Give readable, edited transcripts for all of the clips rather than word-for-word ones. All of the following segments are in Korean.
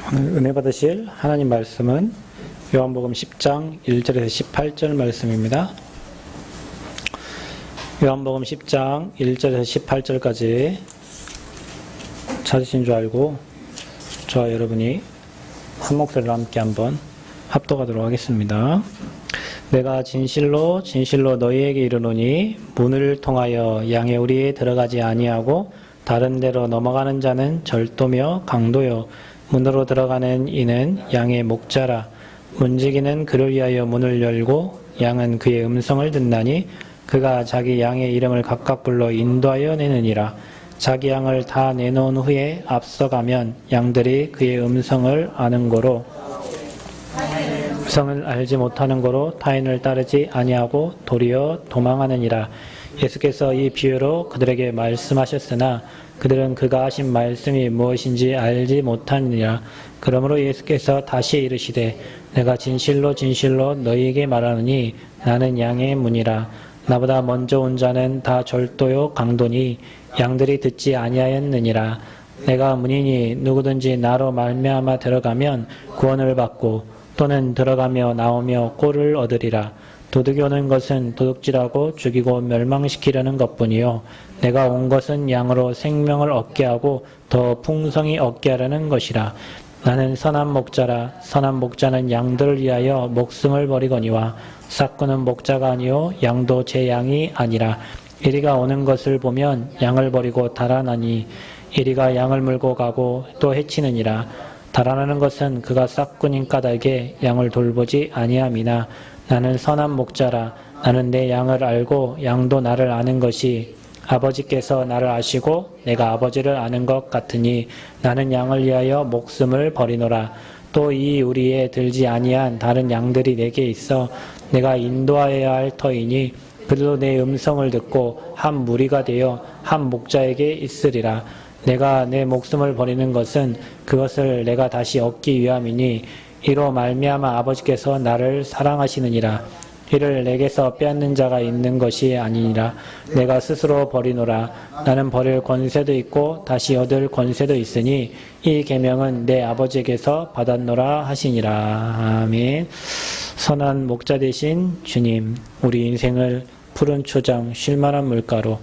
오늘 은혜 받으실 하나님 말씀은 요한복음 10장 1절에서 18절 말씀입니다. 요한복음 10장 1절에서 18절까지 찾으신 줄 알고 저와 여러분이 한 목소리로 함께 한번 합독하도록 하겠습니다. 내가 진실로 진실로 너희에게 이르노니 문을 통하여 양의 우리에 들어가지 아니하고 다른 데로 넘어가는 자는 절도며 강도요 문으로 들어가는 이는 양의 목자라. 문지기는 그를 위하여 문을 열고 양은 그의 음성을 듣나니 그가 자기 양의 이름을 각각 불러 인도하여 내느니라. 자기 양을 다 내놓은 후에 앞서가면 양들이 그의 음성을 아는 고로 음성을 알지 못하는 고로 타인을 따르지 아니하고 도리어 도망하느니라. 예수께서 이 비유로 그들에게 말씀하셨으나 그들은 그가 하신 말씀이 무엇인지 알지 못하느니라. 그러므로 예수께서 다시 이르시되 내가 진실로 진실로 너희에게 말하노니 나는 양의 문이라. 나보다 먼저 온 자는 다 절도요 강도니 양들이 듣지 아니하였느니라. 내가 문이니 누구든지 나로 말미암아 들어가면 구원을 받고 또는 들어가며 나오며 꼴을 얻으리라. 도둑이 오는 것은 도둑질하고 죽이고 멸망시키려는 것뿐이요 내가 온 것은 양으로 생명을 얻게 하고 더 풍성히 얻게 하려는 것이라. 나는 선한 목자라. 선한 목자는 양들을 위하여 목숨을 버리거니와 삭구는 목자가 아니요 양도 제 양이 아니라. 이리가 오는 것을 보면 양을 버리고 달아나니 이리가 양을 물고 가고 또 해치느니라. 달아나는 것은 그가 삭구님 까닭에 양을 돌보지 아니함이나 나는 선한 목자라. 나는 내 양을 알고 양도 나를 아는 것이 아버지께서 나를 아시고 내가 아버지를 아는 것 같으니 나는 양을 위하여 목숨을 버리노라. 또 이 우리에 들지 아니한 다른 양들이 내게 있어 내가 인도하여야 할 터이니 그들도 내 음성을 듣고 한 무리가 되어 한 목자에게 있으리라. 내가 내 목숨을 버리는 것은 그것을 내가 다시 얻기 위함이니 이로 말미암아 아버지께서 나를 사랑하시느니라. 이를 내게서 빼앗는 자가 있는 것이 아니니라. 내가 스스로 버리노라. 나는 버릴 권세도 있고 다시 얻을 권세도 있으니 이 계명은 내 아버지에게서 받았노라 하시니라. 아멘. 선한 목자 되신 주님, 우리 인생을 푸른 초장 쉴만한 물가로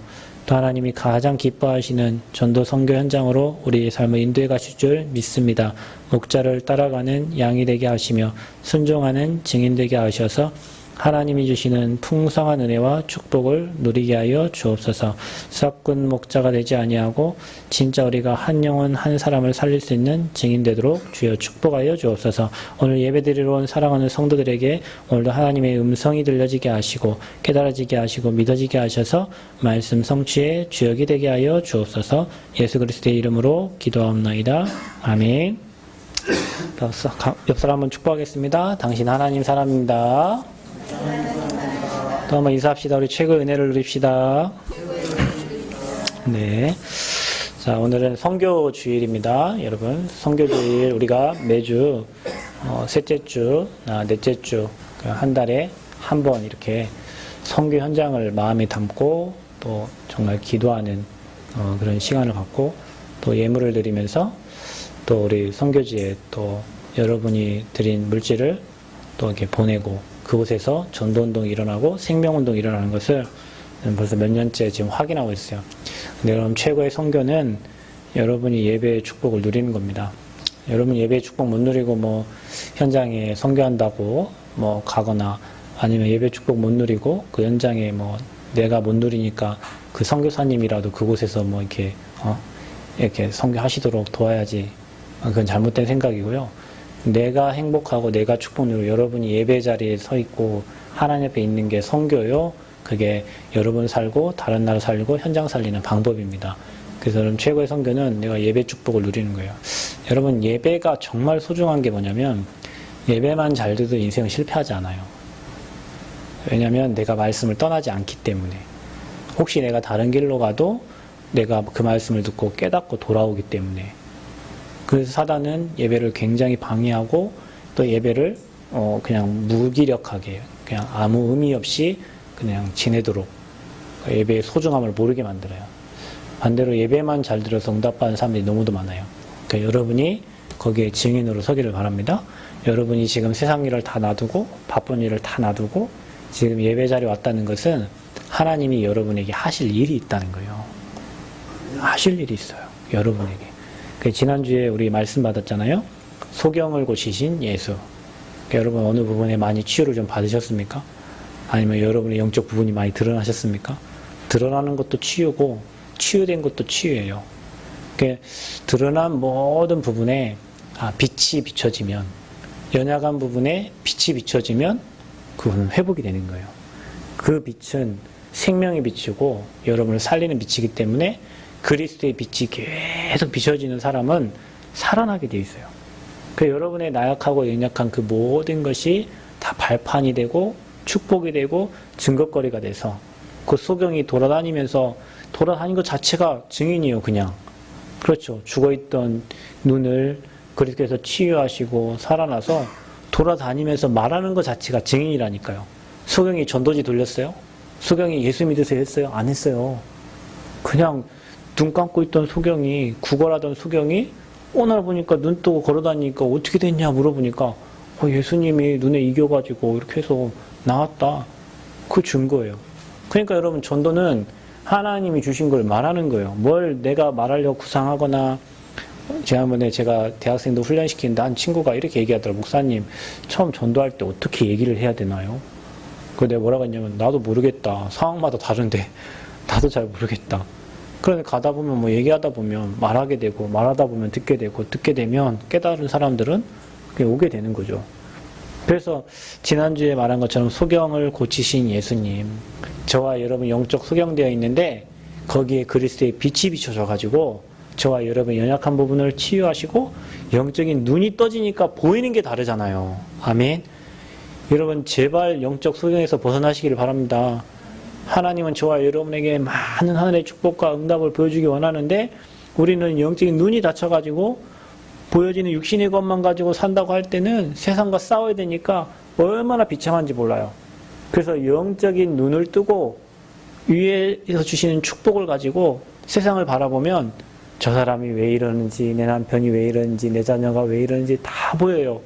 또 하나님이 가장 기뻐하시는 전도 선교 현장으로 우리의 삶을 인도해 가실 줄 믿습니다. 목자를 따라가는 양이 되게 하시며 순종하는 증인 되게 하셔서 하나님이 주시는 풍성한 은혜와 축복을 누리게 하여 주옵소서. 썩은 목자가 되지 아니하고 진짜 우리가 한 영혼 한 사람을 살릴 수 있는 증인 되도록 주여 축복하여 주옵소서. 오늘 예배드리러 온 사랑하는 성도들에게 오늘도 하나님의 음성이 들려지게 하시고 깨달아지게 하시고 믿어지게 하셔서 말씀 성취의 주역이 되게 하여 주옵소서. 예수 그리스도의 이름으로 기도하옵나이다. 아멘. 옆 사람 한번 축복하겠습니다. 당신 하나님 사람입니다. 또 한번 인사합시다. 우리 최고의 은혜를 누립시다. 네. 자, 오늘은 선교 주일입니다. 여러분, 선교 주일 우리가 매주 셋째 주, 넷째 주, 한 달에 한 번 이렇게 선교 현장을 마음에 담고 또 정말 기도하는 그런 시간을 갖고 또 예물을 드리면서 또 우리 선교지에 또 여러분이 드린 물질을 또 이렇게 보내고 그곳에서 전도운동이 일어나고 생명운동이 일어나는 것을 벌써 몇 년째 지금 확인하고 있어요. 근데 여러분 최고의 선교는 여러분이 예배의 축복을 누리는 겁니다. 여러분 예배의 축복 못 누리고 뭐 현장에 선교한다고 뭐 가거나 아니면 예배 축복 못 누리고 그 현장에 뭐 내가 못 누리니까 그 선교사님이라도 그곳에서 뭐 이렇게 선교하시도록 도와야지. 그건 잘못된 생각이고요. 내가 행복하고 내가 축복 누리고 여러분이 예배 자리에 서 있고 하나님 앞에 있는 게 선교요. 그게 여러분 살고 다른 나라 살고 현장 살리는 방법입니다. 그래서 여러분 최고의 선교는 내가 예배 축복을 누리는 거예요. 여러분 예배가 정말 소중한 게 뭐냐면 예배만 잘 돼도 인생은 실패하지 않아요. 왜냐하면 내가 말씀을 떠나지 않기 때문에. 혹시 내가 다른 길로 가도 내가 그 말씀을 듣고 깨닫고 돌아오기 때문에. 그래서 사단은 예배를 굉장히 방해하고 또 예배를 그냥 무기력하게 그냥 아무 의미 없이 그냥 지내도록 예배의 소중함을 모르게 만들어요. 반대로 예배만 잘 들어서 응답받는 사람들이 너무도 많아요. 그러니까 여러분이 거기에 증인으로 서기를 바랍니다. 여러분이 지금 세상 일을 다 놔두고 바쁜 일을 다 놔두고 지금 예배 자리에 왔다는 것은 하나님이 여러분에게 하실 일이 있다는 거예요. 하실 일이 있어요. 여러분에게. 지난주에 우리 말씀 받았잖아요. 소경을 고치신 예수. 여러분 어느 부분에 많이 치유를 좀 받으셨습니까? 아니면 여러분의 영적 부분이 많이 드러나셨습니까? 드러나는 것도 치유고 치유된 것도 치유예요. 드러난 모든 부분에 빛이 비춰지면, 연약한 부분에 빛이 비춰지면 그건 회복이 되는 거예요. 그 빛은 생명의 빛이고 여러분을 살리는 빛이기 때문에 그리스도의 빛이 계속 비춰지는 사람은 살아나게 되어 있어요. 여러분의 나약하고 연약한 그 모든 것이 다 발판이 되고 축복이 되고 증거거리가 돼서 그 소경이 돌아다니면서 돌아다닌 것 자체가 증인이에요. 그냥. 그렇죠. 죽어있던 눈을 그리스도께서 치유하시고 살아나서 돌아다니면서 말하는 것 자체가 증인이라니까요. 소경이 전도지 돌렸어요? 소경이 예수 믿으세요 했어요? 안 했어요. 그냥 눈 감고 있던 소경이, 구걸하던 소경이 오늘 보니까 눈 뜨고 걸어다니니까 어떻게 됐냐 물어보니까 예수님이 눈에 이겨가지고 이렇게 해서 나왔다. 그 증거예요. 그러니까 여러분 전도는 하나님이 주신 걸 말하는 거예요. 뭘 내가 말하려고 구상하거나. 지난번에 제가 대학생도 훈련시키는데 한 친구가 이렇게 얘기하더라고요. 목사님, 처음 전도할 때 어떻게 얘기를 해야 되나요? 내가 뭐라고 했냐면 나도 모르겠다. 상황마다 다른데 나도 잘 모르겠다. 그런데 가다 보면 뭐 얘기하다 보면 말하게 되고 말하다 보면 듣게 되고 듣게 되면 깨달은 사람들은 그게 오게 되는 거죠. 그래서 지난주에 말한 것처럼 소경을 고치신 예수님, 저와 여러분 영적 소경되어 있는데 거기에 그리스도의 빛이 비춰져 가지고 저와 여러분의 연약한 부분을 치유하시고 영적인 눈이 떠지니까 보이는 게 다르잖아요. 아멘. 여러분 제발 영적 소경에서 벗어나시기를 바랍니다. 하나님은 저와 여러분에게 많은 하늘의 축복과 응답을 보여주기 원하는데 우리는 영적인 눈이 닫혀가지고 보여지는 육신의 것만 가지고 산다고 할 때는 세상과 싸워야 되니까 얼마나 비참한지 몰라요. 그래서 영적인 눈을 뜨고 위에서 주시는 축복을 가지고 세상을 바라보면 저 사람이 왜 이러는지, 내 남편이 왜 이러는지, 내 자녀가 왜 이러는지 다 보여요.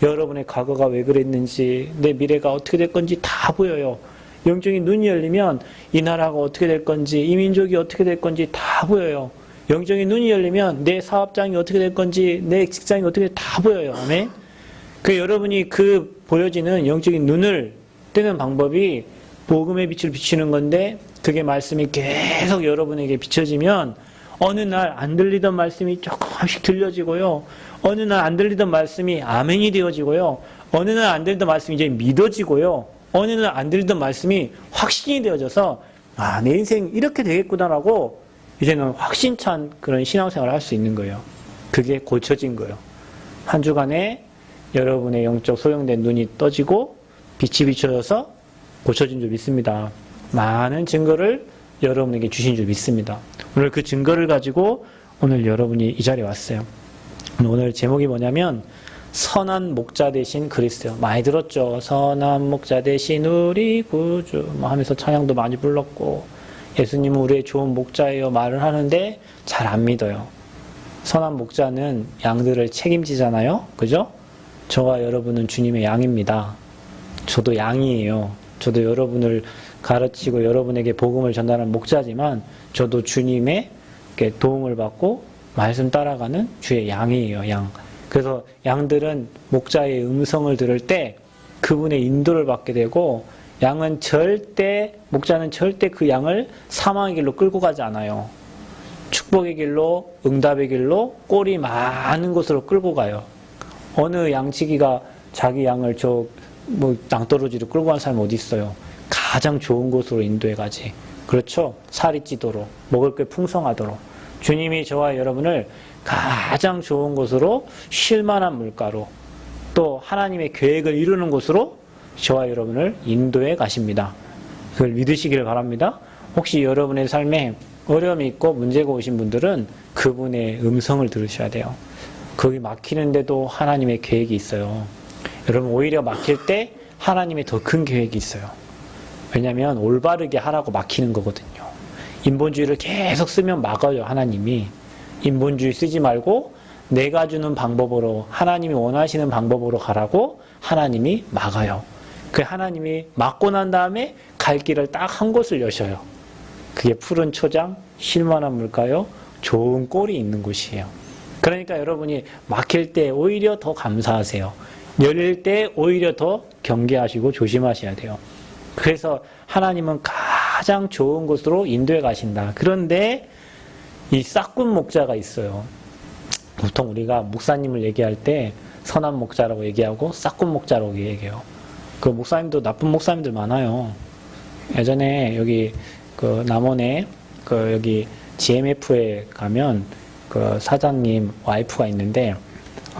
여러분의 과거가 왜 그랬는지, 내 미래가 어떻게 될 건지 다 보여요. 영적인 눈이 열리면 이 나라가 어떻게 될 건지, 이 민족이 어떻게 될 건지 다 보여요. 영적인 눈이 열리면 내 사업장이 어떻게 될 건지, 내 직장이 어떻게 다 보여요. 아멘? 여러분이 그 보여지는 영적인 눈을 뜨는 방법이 복음의 빛을 비추는 건데 그게 말씀이 계속 여러분에게 비춰지면 어느 날 안 들리던 말씀이 조금씩 들려지고요. 어느 날 안 들리던 말씀이 아멘이 되어지고요. 어느 날 안 들리던 말씀이 이제 믿어지고요. 어느 날 안 들리던 말씀이 확신이 되어져서 내 인생 이렇게 되겠구나라고 이제는 확신찬 그런 신앙생활을 할 수 있는 거예요. 그게 고쳐진 거예요. 한 주간에 여러분의 영적 소용된 눈이 떠지고 빛이 비춰져서 고쳐진 줄 믿습니다. 많은 증거를 여러분에게 주신 줄 믿습니다. 오늘 그 증거를 가지고 오늘 여러분이 이 자리에 왔어요. 오늘 제목이 뭐냐면 선한 목자 되신 그리스도. 많이 들었죠. 선한 목자 되신 우리 구주 하면서 찬양도 많이 불렀고 예수님은 우리의 좋은 목자예요 말을 하는데 잘 안 믿어요. 선한 목자는 양들을 책임지잖아요. 그죠? 저와 여러분은 주님의 양입니다. 저도 양이에요. 저도 여러분을 가르치고 여러분에게 복음을 전달하는 목자지만 저도 주님의 도움을 받고 말씀 따라가는 주의 양이에요. 양. 그래서 양들은 목자의 음성을 들을 때 그분의 인도를 받게 되고 목자는 절대 그 양을 사망의 길로 끌고 가지 않아요. 축복의 길로, 응답의 길로, 꼴이 많은 곳으로 끌고 가요. 어느 양치기가 자기 양을 낭떠러지로 끌고 가는 사람이 어디 있어요? 가장 좋은 곳으로 인도해 가지. 그렇죠? 살이 찌도록, 먹을 게 풍성하도록. 주님이 저와 여러분을 가장 좋은 곳으로, 쉴만한 물가로, 또 하나님의 계획을 이루는 곳으로 저와 여러분을 인도해 가십니다. 그걸 믿으시기를 바랍니다. 혹시 여러분의 삶에 어려움이 있고 문제가 오신 분들은 그분의 음성을 들으셔야 돼요. 거기 막히는데도 하나님의 계획이 있어요. 여러분 오히려 막힐 때 하나님의 더 큰 계획이 있어요. 왜냐하면 올바르게 하라고 막히는 거거든요. 인본주의를 계속 쓰면 막아요. 하나님이. 인본주의 쓰지 말고 내가 주는 방법으로 하나님이 원하시는 방법으로 가라고 하나님이 막아요. 그 하나님이 막고 난 다음에 갈 길을 딱 한 곳을 여셔요. 그게 푸른 초장, 쉴만한 물가요, 좋은 꼴이 있는 곳이에요. 그러니까 여러분이 막힐 때 오히려 더 감사하세요. 열릴 때 오히려 더 경계하시고 조심하셔야 돼요. 그래서 하나님은 가장 좋은 곳으로 인도해 가신다. 그런데 이 싹군 목자가 있어요. 보통 우리가 목사님을 얘기할 때 선한 목자라고 얘기하고 싹군 목자라고 얘기해요. 그 목사님도 나쁜 목사님들 많아요. 예전에 여기 그 남원에 그 여기 GMF에 가면 그 사장님 와이프가 있는데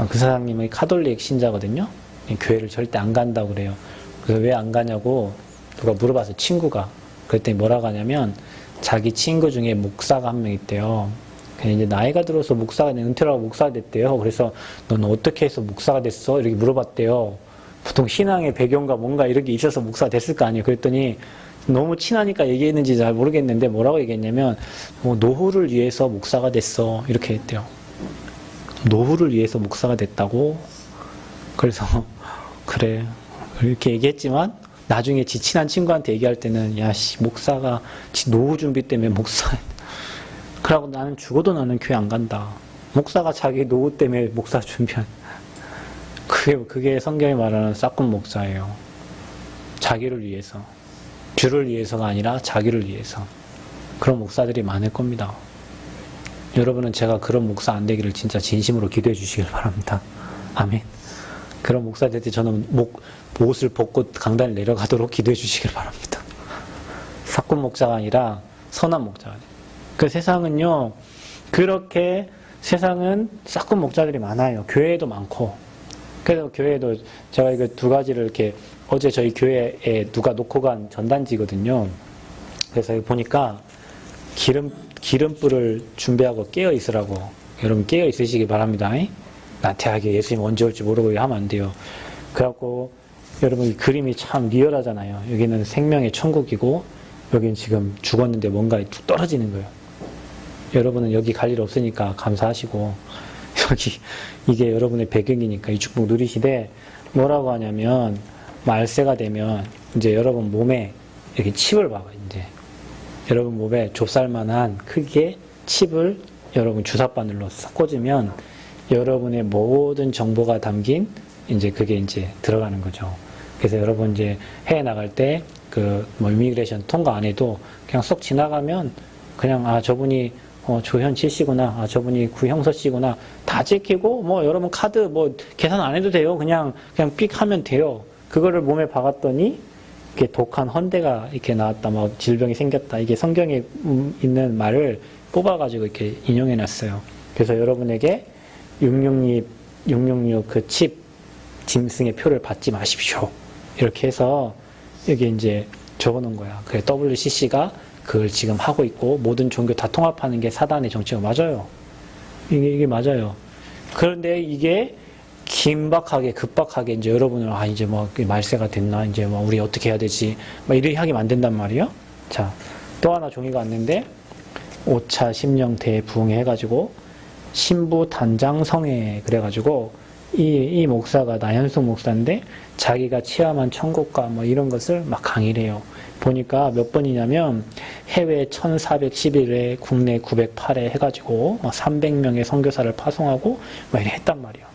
그 사장님이 카톨릭 신자거든요. 교회를 절대 안 간다고 그래요. 그래서 왜 안 가냐고 누가 물어봐서 친구가 그랬더니 뭐라고 하냐면 자기 친구 중에 목사가 한 명 있대요. 근데 이제 나이가 들어서 목사가 은퇴를 하고 목사가 됐대요. 그래서 너는 어떻게 해서 목사가 됐어? 이렇게 물어봤대요. 보통 신앙의 배경과 뭔가 이렇게 있어서 목사가 됐을 거 아니에요. 그랬더니 너무 친하니까 얘기했는지 잘 모르겠는데 뭐라고 얘기했냐면 뭐 노후를 위해서 목사가 됐어 이렇게 했대요. 노후를 위해서 목사가 됐다고? 그래서 그래 이렇게 얘기했지만 나중에 지 친한 친구한테 얘기할 때는 야씨 목사가 지 노후 준비 때문에 목사 그러고 나는 죽어도 나는 교회 안 간다. 목사가 자기 노후 때문에 목사 준비한 그게 성경이 말하는 싹군 목사예요. 자기를 위해서 주를 위해서가 아니라 자기를 위해서. 그런 목사들이 많을 겁니다. 여러분은 제가 그런 목사 안 되기를 진짜 진심으로 기도해 주시길 바랍니다. 아멘. 그런 목사 될 때 저는 옷을 벗고 강단을 내려가도록 기도해 주시길 바랍니다. 싹군 목자가 아니라 선한 목자가 돼요. 그 세상은요, 그렇게 세상은 싹군 목자들이 많아요. 교회에도 많고. 그래서 교회에도 제가 이거 두 가지를 이렇게 어제 저희 교회에 누가 놓고 간 전단지거든요. 그래서 여기 보니까 기름불을 준비하고 깨어 있으라고. 여러분 깨어 있으시기 바랍니다. 나태하게 예수님 언제 올지 모르고 하면 안 돼요. 그래갖고 여러분 이 그림이 참 리얼하잖아요. 여기는 생명의 천국이고 여기는 지금 죽었는데 뭔가 툭 떨어지는 거예요. 여러분은 여기 갈 일 없으니까 감사하시고 여기 이게 여러분의 배경이니까 이 축복 누리시되 뭐라고 하냐면 말세가 되면 이제 여러분 몸에 이렇게 칩을 박아요. 이제 여러분 몸에 좁쌀만한 크기의 칩을 여러분 주사바늘로 싹 꽂으면 여러분의 모든 정보가 담긴 이제 그게 이제 들어가는 거죠. 그래서 여러분 이제 해외 나갈 때 그 뭐 이미그레이션 통과 안 해도 그냥 쏙 지나가면 그냥 아 저분이 조현치 씨구나, 아 저분이 구형서 씨구나 다 찍히고 뭐 여러분 카드 뭐 계산 안 해도 돼요. 그냥 삑 하면 돼요. 그거를 몸에 박았더니 이렇게 독한 헌대가 이렇게 나왔다, 막 질병이 생겼다. 이게 성경에 있는 말을 뽑아가지고 이렇게 인용해놨어요. 그래서 여러분에게 666 그 칩 짐승의 표를 받지 마십시오. 이렇게 해서 여기 이제 적어놓은 거야. 그래 WCC가 그걸 지금 하고 있고 모든 종교 다 통합하는 게 사단의 정치가 맞아요. 이게 맞아요. 그런데 이게 긴박하게 급박하게 이제 여러분을 이제 뭐 말세가 됐나 이제 뭐 우리 어떻게 해야 되지 막 이렇게 하게 만든단 말이에요. 자, 또 하나 종이가 왔는데 5차 심령 대부흥회 해가지고 신부 단장 성회 그래가지고 이 목사가 나현숙 목사인데 자기가 체험한 천국과 뭐 이런 것을 막 강의를 해요. 보니까 몇 번이냐면 해외 1411회 국내 908회 해가지고 막 300명의 선교사를 파송하고 막 이렇게 했단 말이에요.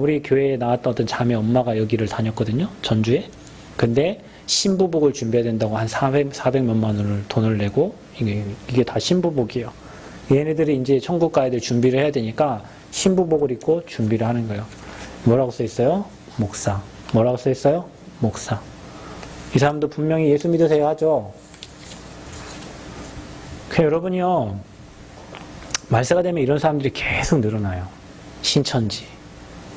우리 교회에 나왔던 어떤 자매 엄마가 여기를 다녔거든요. 전주에. 근데 신부복을 준비해야 된다고 한 400 몇만 원을 돈을 내고 이게 다 신부복이에요. 얘네들이 이제 천국 가야 될 준비를 해야 되니까 신부복을 입고 준비를 하는 거예요. 뭐라고 써 있어요? 목사. 뭐라고 써 있어요? 목사. 이 사람도 분명히 예수 믿으세요 하죠. 여러분이요, 말세가 되면 이런 사람들이 계속 늘어나요. 신천지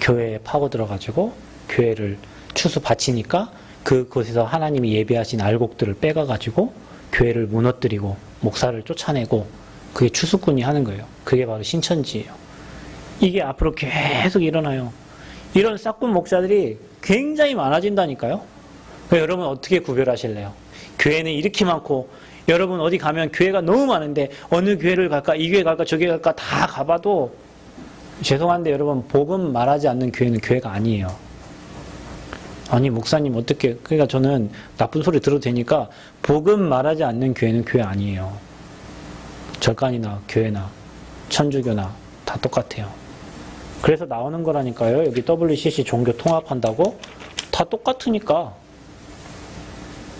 교회에 파고 들어가지고 교회를 추수 바치니까 그곳에서 하나님이 예배하신 알곡들을 빼가가지고 교회를 무너뜨리고 목사를 쫓아내고 그게 추수꾼이 하는 거예요. 그게 바로 신천지예요. 이게 앞으로 계속 일어나요. 이런 싹군 목사들이 굉장히 많아진다니까요. 여러분 어떻게 구별하실래요? 교회는 이렇게 많고 여러분 어디 가면 교회가 너무 많은데 어느 교회를 갈까 이 교회 갈까 저 교회 갈까 다 가봐도 죄송한데 여러분, 복음 말하지 않는 교회는 교회가 아니에요. 아니 목사님 어떻게, 그러니까 저는 나쁜 소리 들어도 되니까 복음 말하지 않는 교회는 교회 아니에요. 절간이나 교회나 천주교나 다 똑같아요. 그래서 나오는 거라니까요. 여기 WCC 종교 통합한다고 다 똑같으니까.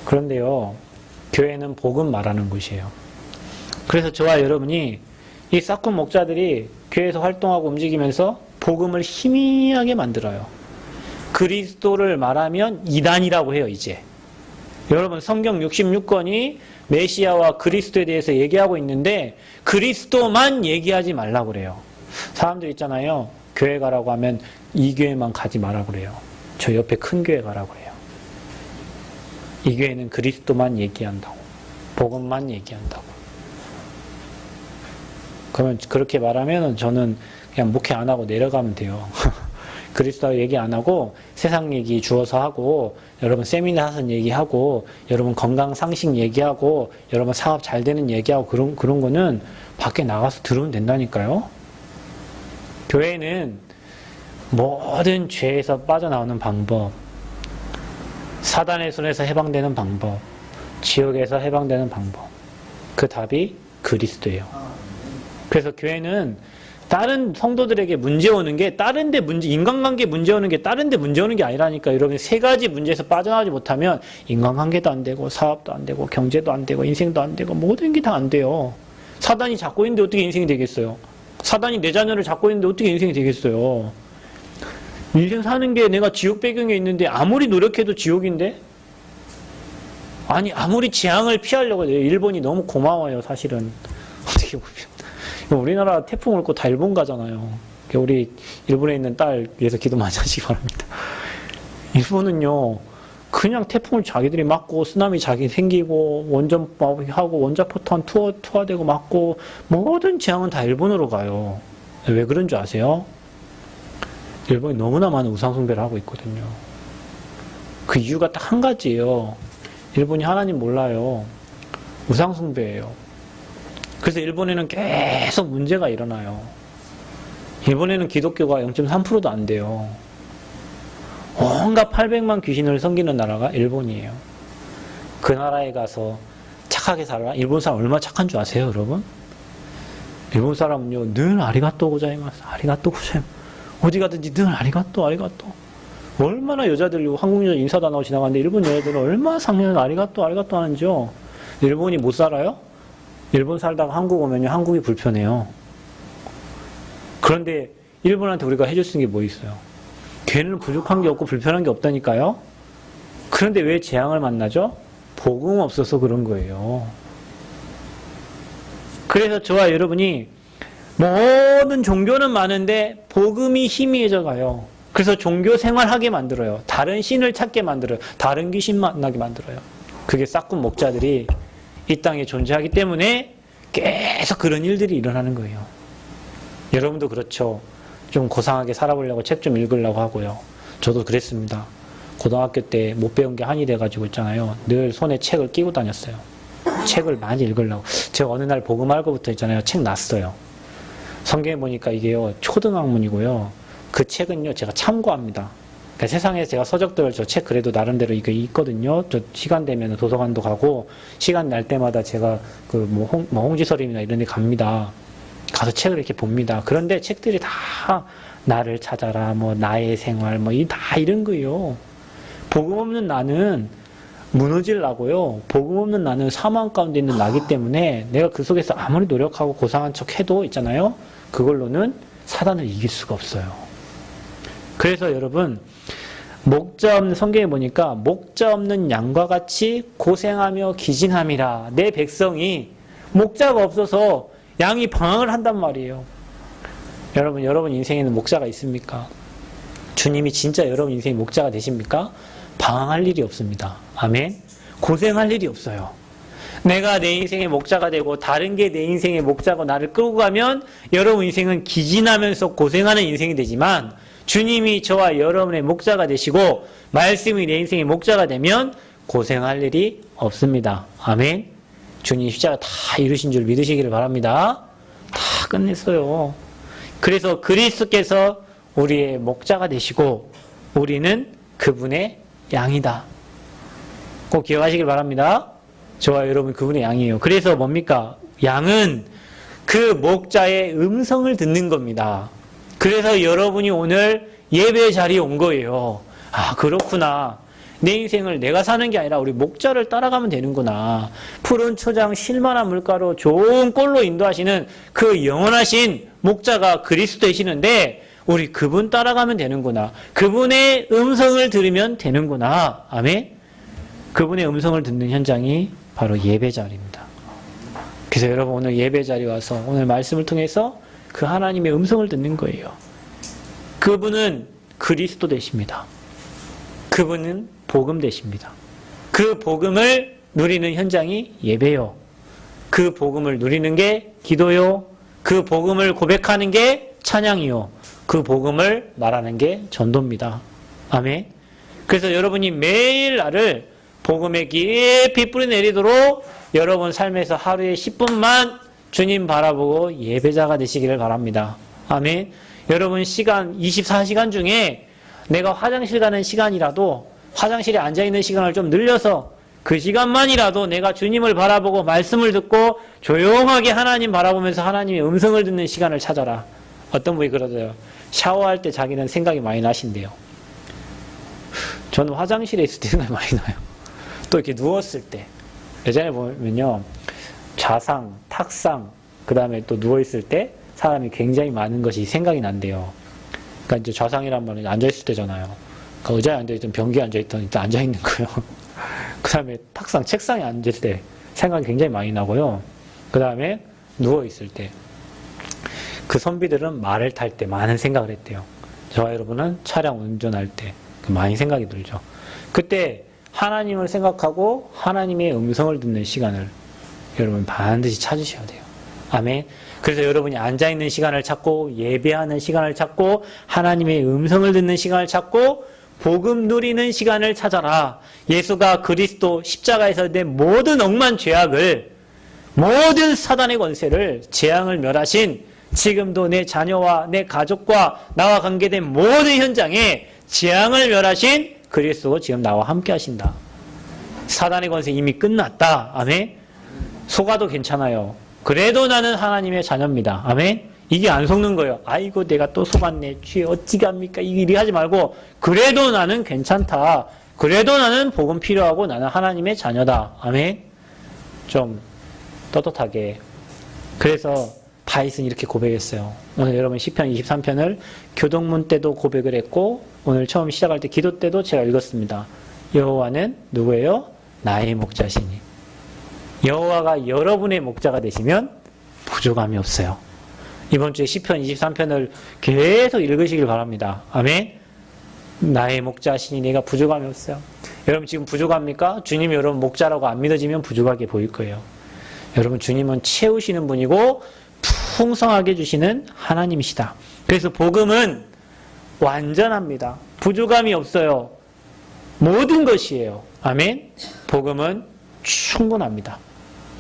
그런데요, 교회는 복음 말하는 곳이에요. 그래서 저와 여러분이 이 싹군 목자들이 교회에서 활동하고 움직이면서 복음을 희미하게 만들어요. 그리스도를 말하면 이단이라고 해요, 이제. 여러분, 성경 66권이 메시아와 그리스도에 대해서 얘기하고 있는데 그리스도만 얘기하지 말라고 그래요. 사람들 있잖아요. 교회 가라고 하면 이 교회만 가지 말라고 그래요. 저 옆에 큰 교회 가라고 그래요. 이 교회는 그리스도만 얘기한다고. 복음만 얘기한다고. 그러면 그렇게 말하면 저는 그냥 목회 안 하고 내려가면 돼요. 그리스도 얘기 안 하고 세상 얘기 주어서 하고, 여러분 세미나 사선 얘기하고, 여러분 건강 상식 얘기하고, 여러분 사업 잘 되는 얘기하고, 그런 거는 밖에 나가서 들으면 된다니까요. 교회는 모든 죄에서 빠져나오는 방법, 사단의 손에서 해방되는 방법, 지옥에서 해방되는 방법, 그 답이 그리스도예요. 그래서 교회는 다른 성도들에게 문제 오는 게 다른 데 문제, 인간관계 문제 오는 게 다른 데 문제 오는 게 아니라니까. 여러분, 세 가지 문제에서 빠져나오지 못하면 인간관계도 안 되고, 사업도 안 되고, 경제도 안 되고, 인생도 안 되고, 모든 게 다 안 돼요. 사단이 잡고 있는데 어떻게 인생이 되겠어요? 사단이 내 자녀를 잡고 있는데 어떻게 인생이 되겠어요? 인생 사는 게 내가 지옥 배경에 있는데 아무리 노력해도 지옥인데? 아니, 아무리 재앙을 피하려고 해요. 일본이 너무 고마워요, 사실은. 어떻게 보면. 우리나라 태풍 올 거 다 일본 가잖아요. 우리 일본에 있는 딸 위해서 기도 많이 하시기 바랍니다. 일본은요, 그냥 태풍을 자기들이 맞고, 쓰나미 자기 생기고, 원전하고, 원자포탄 투하되고 맞고, 모든 재앙은 다 일본으로 가요. 왜 그런 줄 아세요? 일본이 너무나 많은 우상숭배를 하고 있거든요. 그 이유가 딱 한 가지예요. 일본이 하나님 몰라요. 우상숭배예요. 그래서 일본에는 계속 문제가 일어나요. 일본에는 기독교가 0.3%도 안 돼요. 온갖 800만 귀신을 섬기는 나라가 일본이에요. 그 나라에 가서 착하게 살아. 일본 사람 얼마나 착한 줄 아세요, 여러분? 일본 사람은요, 늘 아리가또 고자이마스, 아리가또 고자이마스. 어디 가든지 늘 아리가또, 아리가또. 얼마나 여자들, 한국 여자 인사도 안 하고 지나가는데 일본 여자들은 얼마나 상냥한 아리가또, 아리가또 하는지요. 일본이 못 살아요? 일본 살다가 한국 오면요, 한국이 불편해요. 그런데 일본한테 우리가 해줄 수 있는 게 뭐 있어요? 걔는 부족한 게 없고 불편한 게 없다니까요? 그런데 왜 재앙을 만나죠? 복음 없어서 그런 거예요. 그래서 저와 여러분이 모든 종교는 많은데 복음이 희미해져 가요. 그래서 종교 생활하게 만들어요. 다른 신을 찾게 만들어요. 다른 귀신 만나게 만들어요. 그게 싹군 목자들이 이 땅에 존재하기 때문에 계속 그런 일들이 일어나는 거예요. 여러분도 그렇죠. 좀 고상하게 살아보려고 책 좀 읽으려고 하고요. 저도 그랬습니다. 고등학교 때 못 배운 게 한이 돼가지고 있잖아요. 늘 손에 책을 끼고 다녔어요. 책을 많이 읽으려고. 제가 어느 날 복음 알고부터 있잖아요. 책 놨어요. 성경에 보니까 이게요, 초등학문이고요. 그 책은요, 제가 참고합니다. 그러니까 세상에서 제가 서적들 저 책 그래도 나름대로 이거 있거든요. 저 시간 되면 도서관도 가고, 시간 날 때마다 제가 그 홍지서림이나 이런 데 갑니다. 가서 책을 이렇게 봅니다. 그런데 책들이 다 나를 찾아라, 뭐 나의 생활, 뭐 다 이런 거예요. 복음 없는 나는 무너질라고요. 복음 없는 나는 사망 가운데 있는 나기 때문에 내가 그 속에서 아무리 노력하고 고상한 척 해도 있잖아요. 그걸로는 사단을 이길 수가 없어요. 그래서 여러분, 목자 없는, 성경에 보니까 목자 없는 양과 같이 고생하며 기진함이라. 내 백성이 목자가 없어서 양이 방황을 한단 말이에요. 여러분 인생에는 목자가 있습니까? 주님이 진짜 여러분 인생의 목자가 되십니까? 방황할 일이 없습니다. 아멘. 고생할 일이 없어요. 내가 내 인생의 목자가 되고 다른 게 내 인생의 목자고 나를 끌고 가면 여러분 인생은 기진하면서 고생하는 인생이 되지만, 주님이 저와 여러분의 목자가 되시고 말씀이 내 인생의 목자가 되면 고생할 일이 없습니다. 아멘. 주님 십자가 다 이루신 줄 믿으시기를 바랍니다. 다 끝냈어요. 그래서 그리스도께서 우리의 목자가 되시고 우리는 그분의 양이다. 꼭 기억하시길 바랍니다. 저와 여러분 그분의 양이에요. 그래서 뭡니까? 양은 그 목자의 음성을 듣는 겁니다. 그래서 여러분이 오늘 예배 자리에 온 거예요. 아, 그렇구나. 내 인생을 내가 사는 게 아니라 우리 목자를 따라가면 되는구나. 푸른 초장 실만한 물가로 좋은 꼴로 인도하시는 그 영원하신 목자가 그리스도이시는데 우리 그분 따라가면 되는구나. 그분의 음성을 들으면 되는구나. 아멘. 그분의 음성을 듣는 현장이 바로 예배 자리입니다. 그래서 여러분 오늘 예배 자리 와서 오늘 말씀을 통해서 그 하나님의 음성을 듣는 거예요. 그분은 그리스도 되십니다. 그분은 복음 되십니다. 그 복음을 누리는 현장이 예배요. 그 복음을 누리는 게 기도요. 그 복음을 고백하는 게 찬양이요. 그 복음을 말하는 게 전도입니다. 아멘. 그래서 여러분이 매일 나를 복음에 깊이 뿌리내리도록 여러분 삶에서 하루에 10분만 주님 바라보고 예배자가 되시기를 바랍니다. 아멘. 여러분 시간 24시간 중에 내가 화장실 가는 시간이라도 화장실에 앉아있는 시간을 좀 늘려서 그 시간만이라도 내가 주님을 바라보고 말씀을 듣고 조용하게 하나님 바라보면서 하나님의 음성을 듣는 시간을 찾아라. 어떤 분이 그러더라고요. 샤워할 때 자기는 생각이 많이 나신대요. 저는 화장실에 있을 때 생각이 많이 나요. 또 이렇게 누웠을 때. 예전에 보면요. 좌상, 탁상, 그 다음에 또 누워있을 때 사람이 굉장히 많은 것이 생각이 난대요. 그러니까 이제 좌상이란 말은 앉아있을 때잖아요. 그러니까 의자에 앉아있던 변기에 앉아있던 일단 앉아있는 거예요. 그 다음에 탁상, 책상에 앉을 때 생각이 굉장히 많이 나고요. 그 다음에 누워있을 때. 그 선비들은 말을 탈 때 많은 생각을 했대요. 저와 여러분은 차량 운전할 때 많이 생각이 들죠. 그때 하나님을 생각하고 하나님의 음성을 듣는 시간을 여러분 반드시 찾으셔야 돼요. 아멘. 그래서 여러분이 앉아있는 시간을 찾고 예배하는 시간을 찾고 하나님의 음성을 듣는 시간을 찾고 복음 누리는 시간을 찾아라. 예수가 그리스도 십자가에서 내 모든 억만 죄악을 모든 사단의 권세를 재앙을 멸하신 지금도 내 자녀와 내 가족과 나와 관계된 모든 현장에 재앙을 멸하신 그리스도가 지금 나와 함께 하신다. 사단의 권세 이미 끝났다. 아멘. 속아도 괜찮아요. 그래도 나는 하나님의 자녀입니다. 아멘. 이게 안 속는 거예요. 아이고 내가 또 속았네. 주여 어찌 합니까? 이리 하지 말고 그래도 나는 괜찮다. 그래도 나는 복음 필요하고 나는 하나님의 자녀다. 아멘. 좀 떳떳하게. 그래서 다윗은 이렇게 고백했어요. 오늘 여러분 시편 23편을 교동문 때도 고백을 했고 오늘 처음 시작할 때 기도 때도 제가 읽었습니다. 여호와는 누구예요? 나의 목자시니. 여호와가 여러분의 목자가 되시면 부족함이 없어요. 이번 주에 시편 23편을 계속 읽으시길 바랍니다. 아멘. 나의 목자시니 내가 부족함이 없어요. 여러분 지금 부족합니까? 주님이 여러분 목자라고 안 믿어지면 부족하게 보일 거예요. 여러분 주님은 채우시는 분이고 풍성하게 주시는 하나님이시다. 그래서 복음은 완전합니다. 부족함이 없어요. 모든 것이에요. 아멘. 복음은 충분합니다.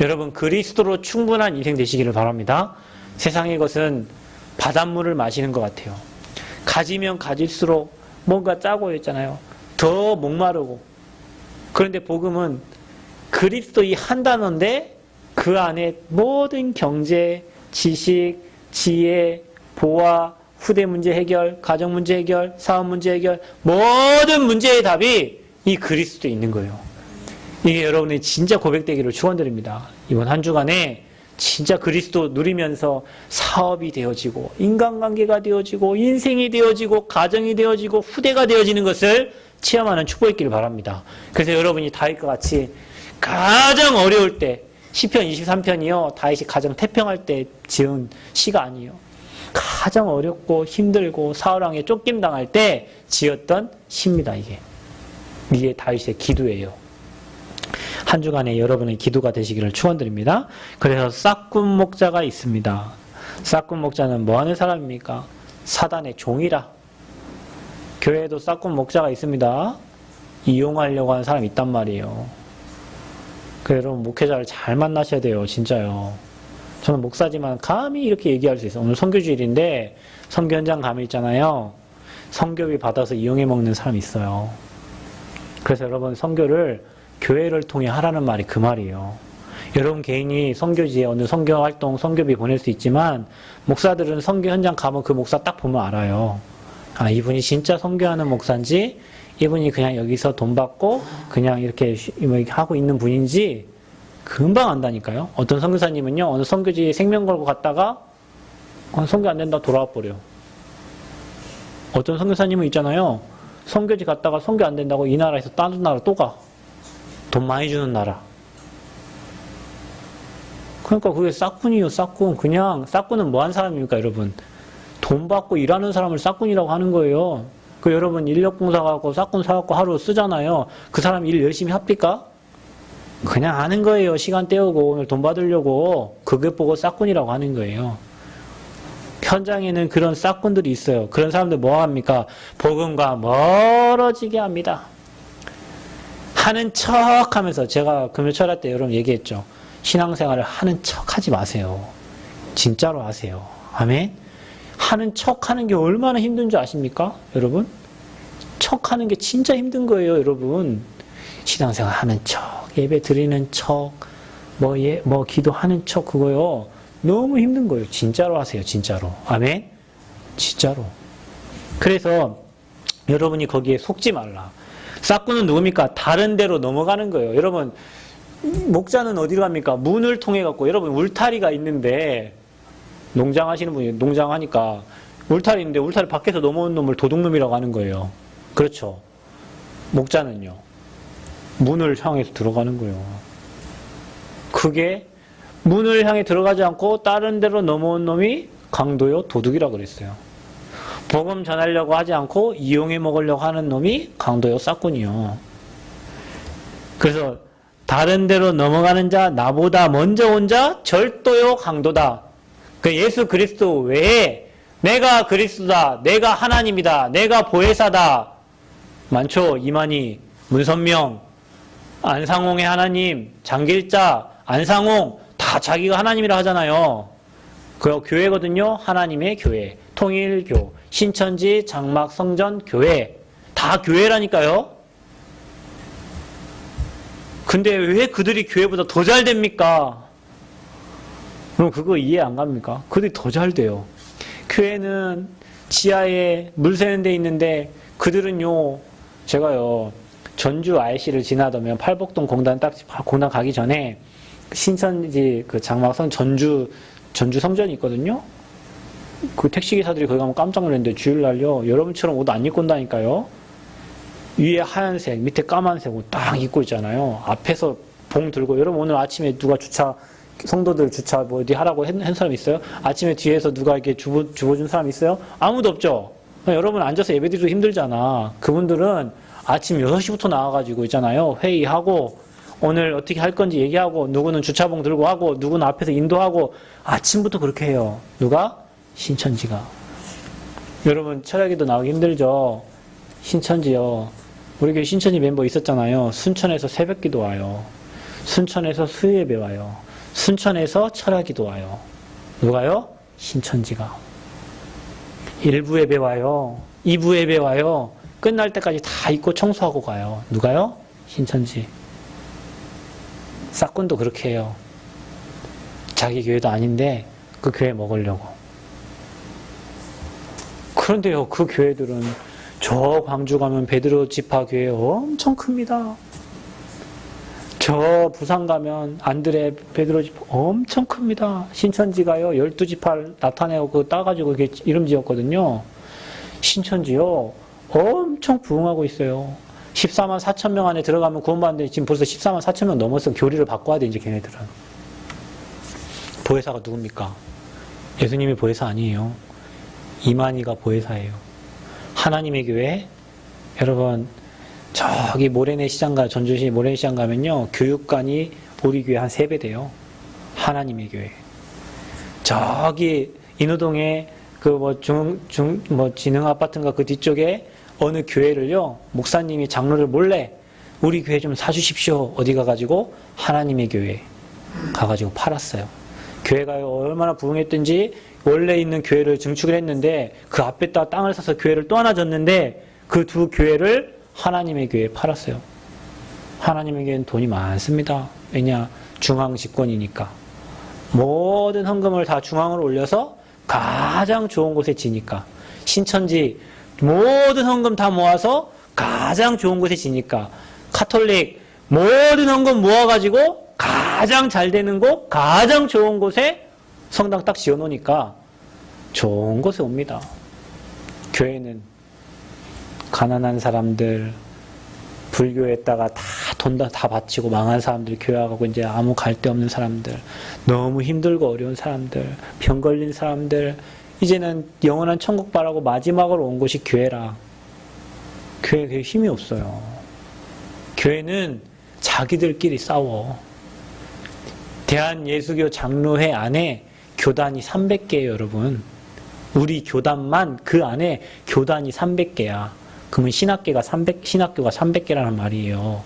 여러분 그리스도로 충분한 인생 되시기를 바랍니다. 세상의 것은 바닷물을 마시는 것 같아요. 가지면 가질수록 뭔가 짜고 있잖아요. 더 목마르고. 그런데 복음은 그리스도 이 한 단어인데 그 안에 모든 경제, 지식, 지혜, 보아, 후대 문제 해결, 가정 문제 해결, 사업 문제 해결, 모든 문제의 답이 이 그리스도에 있는 거예요. 이게 여러분의 진짜 고백되기를 축원드립니다. 이번 한 주간에 진짜 그리스도 누리면서 사업이 되어지고 인간관계가 되어지고 인생이 되어지고 가정이 되어지고 후대가 되어지는 것을 체험하는 축복이 있기를 바랍니다. 그래서 여러분이 다윗과 같이 가장 어려울 때 시편 23편이요. 다윗이 가장 태평할 때 지은 시가 아니에요. 가장 어렵고 힘들고 사울왕에 쫓김당할 때 지었던 시입니다. 이게 다윗의 기도예요. 한 주간에 여러분의 기도가 되시기를 축원드립니다. 그래서 싹군 목자가 있습니다. 싹군 목자는 뭐하는 사람입니까? 사단의 종이라. 교회에도 싹군 목자가 있습니다. 이용하려고 하는 사람이 있단 말이에요. 그래서 여러분 목회자를 잘 만나셔야 돼요. 진짜요. 저는 목사지만 감히 이렇게 얘기할 수 있어요. 오늘 선교주일인데 선교 현장 가면 있잖아요. 선교비 받아서 이용해 먹는 사람이 있어요. 그래서 여러분 선교를 교회를 통해 하라는 말이 그 말이에요. 여러분 개인이 선교지에 어느 선교활동, 선교비 보낼 수 있지만 목사들은 선교 현장 가면 그 목사 딱 보면 알아요. 아, 이분이 진짜 선교하는 목사인지 이분이 그냥 여기서 돈 받고 그냥 이렇게 하고 있는 분인지 금방 안다니까요. 어떤 선교사님은요, 어느 선교지에 생명 걸고 갔다가 선교 안 된다 돌아와 버려요. 어떤 선교사님은 있잖아요. 선교지 갔다가 선교 안 된다고 이 나라에서 다른 나라 또 가. 돈 많이 주는 나라. 그러니까 그게 싹군이에요, 싹군. 그냥 싹군은 뭐 한 사람입니까, 여러분? 돈 받고 일하는 사람을 싹군이라고 하는 거예요. 그 여러분 인력봉사 가고 싹군 사갖고 하루 쓰잖아요. 그 사람 일 열심히 합니까? 그냥 하는 거예요. 시간 때우고 오늘 돈 받으려고. 그게 보고 싹군이라고 하는 거예요. 현장에는 그런 싹군들이 있어요. 그런 사람들 뭐 합니까? 복음과 멀어지게 합니다. 하는 척 하면서 제가 금요 철학 때 여러분 얘기했죠. 신앙생활을 하는 척 하지 마세요. 진짜로 하세요. 아멘? 하는 척 하는 게 얼마나 힘든 줄 아십니까? 여러분? 척 하는 게 진짜 힘든 거예요, 여러분. 신앙생활 하는 척, 예배 드리는 척, 뭐 기도하는 척, 그거요. 너무 힘든 거예요. 진짜로 하세요, 진짜로. 아멘? 진짜로. 그래서 여러분이 거기에 속지 말라. 싹군은 누굽니까? 다른 데로 넘어가는 거예요. 여러분, 목자는 어디로 갑니까? 문을 통해 갖고, 여러분, 울타리가 있는데, 농장 하시는 분이 농장하니까, 울타리 있는데, 울타리 밖에서 넘어온 놈을 도둑놈이라고 하는 거예요. 그렇죠. 목자는요. 문을 향해서 들어가는 거예요. 그게 문을 향해 들어가지 않고 다른 데로 넘어온 놈이 강도요 도둑이라고 그랬어요. 복음 전하려고 하지 않고 이용해 먹으려고 하는 놈이 강도요 싹군이요. 그래서 다른 데로 넘어가는 자, 나보다 먼저 온 자 절도요 강도다. 그 예수 그리스도 외에 내가 그리스도다, 내가 하나님이다, 내가 보혜사다. 많죠. 이만희, 문선명, 안상홍의 하나님, 장길자, 안상홍 다 자기가 하나님이라 하잖아요. 그 교회거든요. 하나님의 교회, 통일교, 신천지, 장막, 성전, 교회 다 교회라니까요. 근데 왜 그들이 교회보다 더 잘 됩니까? 그럼 그거 이해 안 갑니까? 그들이 더 잘 돼요. 교회는 지하에 물 새는 데 있는데 그들은요, 제가요 전주 IC를 지나다면 팔복동 공단 공단 가기 전에 신천지 그 장막선 전주 성전이 있거든요. 그 택시기사들이 거기 가면 깜짝 놀랐는데 주일날요 여러분처럼 옷 안 입고 온다니까요. 위에 하얀색 밑에 까만색 옷 딱 입고 있잖아요. 앞에서 봉 들고. 여러분 오늘 아침에 누가 성도들 주차 뭐 어디 하라고 한 사람 있어요? 아침에 뒤에서 누가 이렇게 주워준 사람 있어요? 아무도 없죠. 여러분 앉아서 예배드리기도 힘들잖아. 그분들은 아침 6시부터 나와가지고 있잖아요. 회의하고 오늘 어떻게 할 건지 얘기하고, 누구는 주차봉 들고 하고, 누구는 앞에서 인도하고, 아침부터 그렇게 해요. 누가? 신천지가. 여러분 철학에도 나오기 힘들죠. 신천지요. 우리 교회 신천지 멤버 있었잖아요. 순천에서 새벽기도 와요. 순천에서 수요예배 와요. 순천에서 철학기도 와요. 누가요? 신천지가. 1부 예배 와요. 2부 예배 와요. 끝날 때까지 다 입고 청소하고 가요. 누가요? 신천지. 싹군도 그렇게 해요. 자기 교회도 아닌데 그 교회 먹으려고. 그런데요, 그 교회들은 저 광주 가면 베드로 지파 교회 엄청 큽니다. 저 부산 가면 안드레 베드로 지파 엄청 큽니다. 신천지가요 12지파 나타내고 그거 따가지고 이름 지었거든요. 신천지요 엄청 부흥하고 있어요. 14만 4천 명 안에 들어가면 구원받는데 지금 벌써 14만 4천 명 넘어서 교리를 바꿔야 돼. 이제 걔네들은. 보혜사가 누굽니까? 예수님이 보혜사 아니에요. 이만희가 보혜사예요. 하나님의 교회. 여러분 저기 모래내 시장가, 전주시 모래내 시장 가면요 교육관이 우리 교회 한 3배 돼요. 하나님의 교회. 저기 인호동에 그 지능 아파트인가 그 뒤쪽에 어느 교회를요 목사님이 장로를 몰래 우리 교회 좀 사주십시오 어디 가가지고 하나님의 교회 가가지고 팔았어요. 교회가 얼마나 부흥했든지 원래 있는 교회를 증축을 했는데 그 앞에다 땅을 사서 교회를 또 하나 졌는데 그 두 교회를 하나님의 교회에 팔았어요. 하나님에게는 돈이 많습니다. 왜냐? 중앙 집권이니까. 모든 헌금을 다 중앙으로 올려서 가장 좋은 곳에 지니까. 신천지 모든 헌금 다 모아서 가장 좋은 곳에 지니까. 카톨릭 모든 헌금 모아가지고 가장 잘 되는 곳, 가장 좋은 곳에 성당 딱 지어놓으니까 좋은 곳에 옵니다. 교회는 가난한 사람들, 불교에다가 다 돈 다 바치고 망한 사람들 교회 가고 이제 아무 갈 데 없는 사람들, 너무 힘들고 어려운 사람들, 병 걸린 사람들, 이제는 영원한 천국 바라고 마지막으로 온 곳이 교회라. 교회에 힘이 없어요. 교회는 자기들끼리 싸워. 대한예수교 장로회 안에 교단이 300개예요, 여러분. 우리 교단만 그 안에 교단이 300개야. 그러면 신학교가 300개라는 말이에요.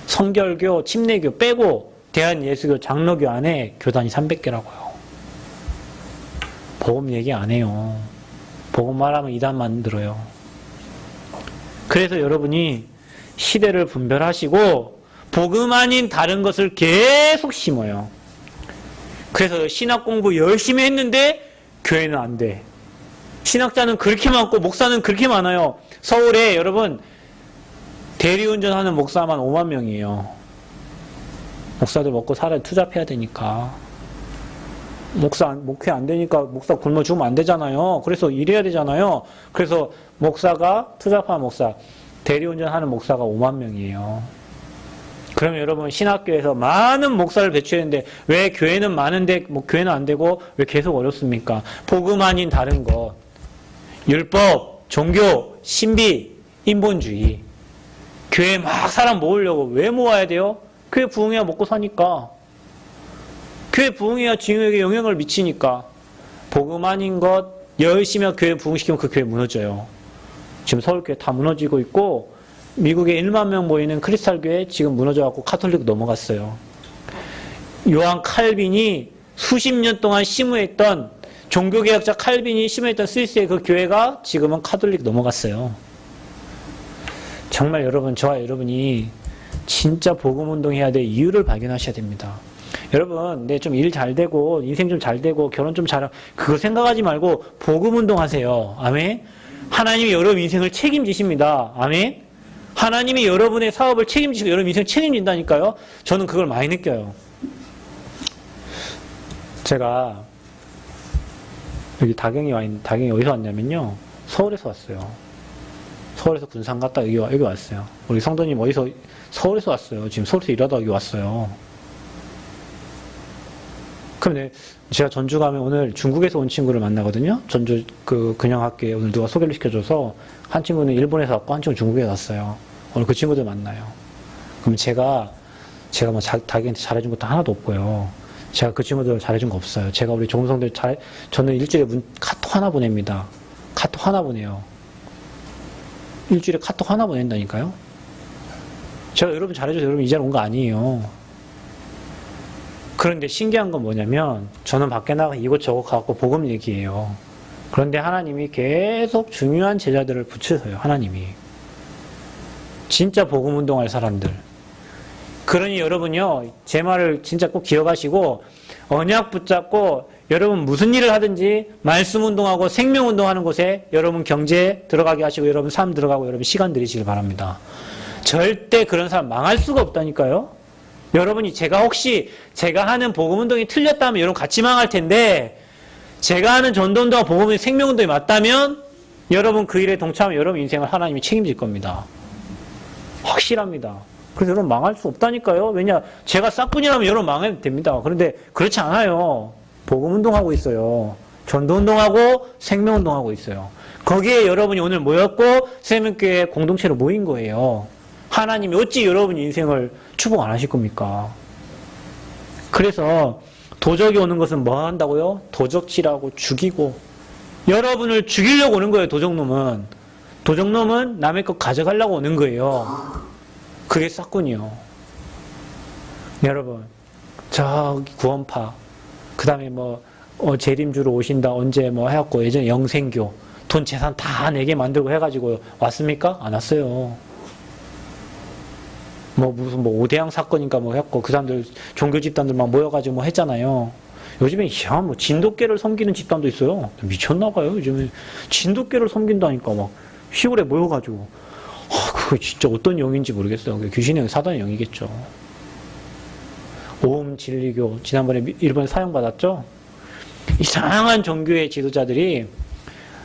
성결교, 침례교 빼고 대한예수교 장로교 안에 교단이 300개라고요. 복음 얘기 안 해요. 복음 말하면 이단 만들어요. 그래서 여러분이 시대를 분별하시고 복음 아닌 다른 것을 계속 심어요. 그래서 신학 공부 열심히 했는데 교회는 안 돼. 신학자는 그렇게 많고 목사는 그렇게 많아요. 서울에 여러분 대리운전하는 목사만 5만 명이에요. 목사들 먹고 살아야 투잡해야 되니까. 목회 안 되니까 목사 굶어 죽으면 안 되잖아요. 그래서 일해야 되잖아요. 그래서 목사가 투잡하는 목사, 대리운전하는 목사가 5만 명이에요. 그러면 여러분 신학교에서 많은 목사를 배출했는데 왜 교회는 많은데 교회는 안 되고 왜 계속 어렵습니까? 복음 아닌 다른 것, 율법, 종교, 신비, 인본주의. 교회에 막 사람 모으려고 왜 모아야 돼요? 교회 부흥해야 먹고 사니까. 교회 부흥해야 지금에게 영향을 미치니까. 복음 아닌 것 열심히 교회 부흥시키면 그 교회 무너져요. 지금 서울교회 다 무너지고 있고 미국에 1만 명 모이는 크리스탈교회 지금 무너져갖고 카톨릭 넘어갔어요. 요한 칼빈이 수십 년 동안 심무했던 종교개혁자 칼빈이 심무했던 스위스의 그 교회가 지금은 카톨릭 넘어갔어요. 정말 여러분, 저와 여러분이 진짜 복음운동 해야 될 이유를 발견하셔야 됩니다. 여러분, 네, 좀 일 잘 되고 인생 좀 잘 되고 결혼 좀 잘하고 그거 생각하지 말고 복음운동 하세요. 아멘. 하나님이 여러분 인생을 책임지십니다. 아멘. 하나님이 여러분의 사업을 책임지시고 여러분 인생을 책임진다니까요. 저는 그걸 많이 느껴요. 제가 여기 다경이 어디서 왔냐면요. 서울에서 왔어요. 서울에서 군산 갔다 여기 왔어요. 우리 성도님 어디서, 서울에서 왔어요. 지금 서울에서 일하다 여기 왔어요. 그럼 제가 전주 가면 오늘 중국에서 온 친구를 만나거든요. 전주 그 근영학교에 오늘 누가 소개를 시켜줘서 한 친구는 일본에서 왔고 한 친구는 중국에서 왔어요. 오늘 그 친구들 만나요. 그럼 제가 뭐 자기한테 잘해준 것도 하나도 없고요. 제가 그 친구들 잘해준 거 없어요. 제가 우리 종성들 저는 일주일에 카톡 하나 보냅니다. 카톡 하나 보내요. 일주일에 카톡 하나 보낸다니까요. 제가 여러분 잘해줘서 여러분 이 자리에 온 거 아니에요. 그런데 신기한 건 뭐냐면 저는 밖에 나가 이곳저곳 가고 복음 얘기해요. 그런데 하나님이 계속 중요한 제자들을 붙이세요. 하나님이. 진짜 복음 운동할 사람들. 그러니 여러분요. 제 말을 진짜 꼭 기억하시고 언약 붙잡고 여러분 무슨 일을 하든지 말씀 운동하고 생명 운동하는 곳에 여러분 경제 들어가게 하시고 여러분 삶 들어가고 여러분 시간 들이시길 바랍니다. 절대 그런 사람 망할 수가 없다니까요. 여러분이 혹시 제가 하는 복음운동이 틀렸다면 여러분 같이 망할 텐데 제가 하는 전도운동과 복음의 생명운동이 맞다면 여러분 그 일에 동참하면 여러분 인생을 하나님이 책임질 겁니다. 확실합니다. 그래서 여러분 망할 수 없다니까요. 왜냐? 제가 싹군이라면 여러분 망해도 됩니다. 그런데 그렇지 않아요. 복음운동하고 있어요. 전도운동하고 생명운동하고 있어요. 거기에 여러분이 오늘 모였고 생명교회 공동체로 모인 거예요. 하나님이 어찌 여러분 인생을 축복 안 하실 겁니까? 그래서 도적이 오는 것은 뭐 한다고요? 도적질하고 죽이고 여러분을 죽이려고 오는 거예요. 도적놈은. 도적놈은 남의 것 가져가려고 오는 거예요. 그게 싹군이요. 여러분 저기 구원파 그 다음에 뭐, 재림주로 오신다, 언제 뭐 해갖고, 예전에 영생교, 돈 재산 다 내게 만들고 해가지고 왔습니까? 안 왔어요. 뭐 무슨 뭐 오대양 사건인가 뭐 했고 그 사람들 종교 집단들 막 모여가지고 뭐 했잖아요. 요즘에 뭐 진돗개를 섬기는 집단도 있어요. 미쳤나 봐요. 요즘에 진돗개를 섬긴다니까 막 시골에 모여가지고 그거 진짜 어떤 영인지 모르겠어요. 귀신의 영, 사단의 영이겠죠. 오음 진리교 지난번에 일본에 사형받았죠. 이상한 종교의 지도자들이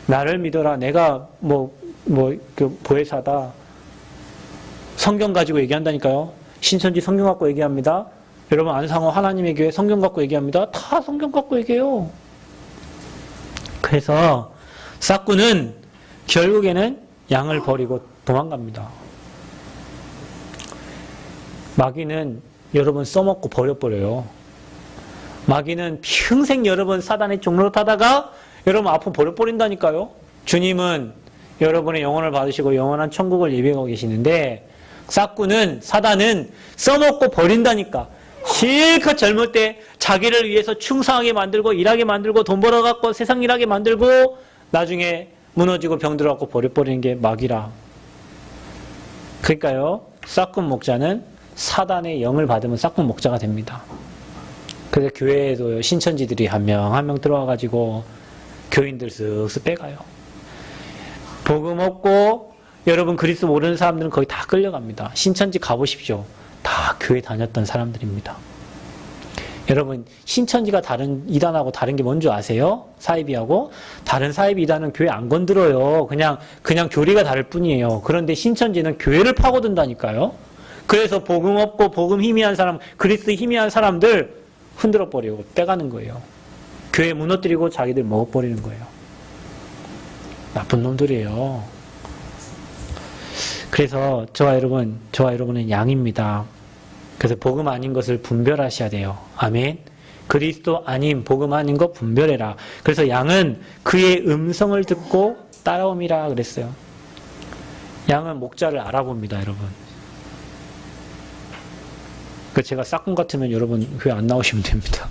나를 믿어라. 내가 그 보혜사다. 성경 가지고 얘기한다니까요. 신천지 성경 갖고 얘기합니다. 여러분 안상호 하나님의 교회 성경 갖고 얘기합니다. 다 성경 갖고 얘기해요. 그래서 싹구는 결국에는 양을 버리고 도망갑니다. 마귀는 여러분 써먹고 버려버려요. 마귀는 평생 여러분 사단의 종로로 타다가 여러분 앞으로 버려버린다니까요. 주님은 여러분의 영혼을 받으시고 영원한 천국을 예비하고 계시는데 싹구는 사단은 써먹고 버린다니까. 실컷 젊을 때 자기를 위해서 충성하게 만들고 일하게 만들고 돈 벌어갖고 세상 일하게 만들고 나중에 무너지고 병들어갖고 버려버리는 게 마귀라. 그러니까요. 싹군 목자는 사단의 영을 받으면 싹군 목자가 됩니다. 그래서 교회에도 신천지들이 한 명 한 명 들어와가지고 교인들 쓱쓱 빼가요. 복음 없고 여러분 그리스도 모르는 사람들은 거의 다 끌려갑니다. 신천지 가보십시오. 다 교회 다녔던 사람들입니다. 여러분 신천지가 다른 이단하고 다른 게 뭔지 아세요? 사이비하고 다른 사이비 이단은 교회 안 건드려요. 그냥 교리가 다를 뿐이에요. 그런데 신천지는 교회를 파고든다니까요. 그래서 복음 없고 복음 희미한 사람, 그리스도 희미한 사람들 흔들어 버리고 떼가는 거예요. 교회 무너뜨리고 자기들 먹어버리는 거예요. 나쁜 놈들이에요. 그래서 저와 여러분은 양입니다. 그래서 복음 아닌 것을 분별하셔야 돼요. 아멘. 그리스도 아닌 복음 아닌 것 분별해라. 그래서 양은 그의 음성을 듣고 따라옴이라 그랬어요. 양은 목자를 알아봅니다, 여러분. 그 제가 싹군 같으면 여러분 교회 안 나오시면 됩니다.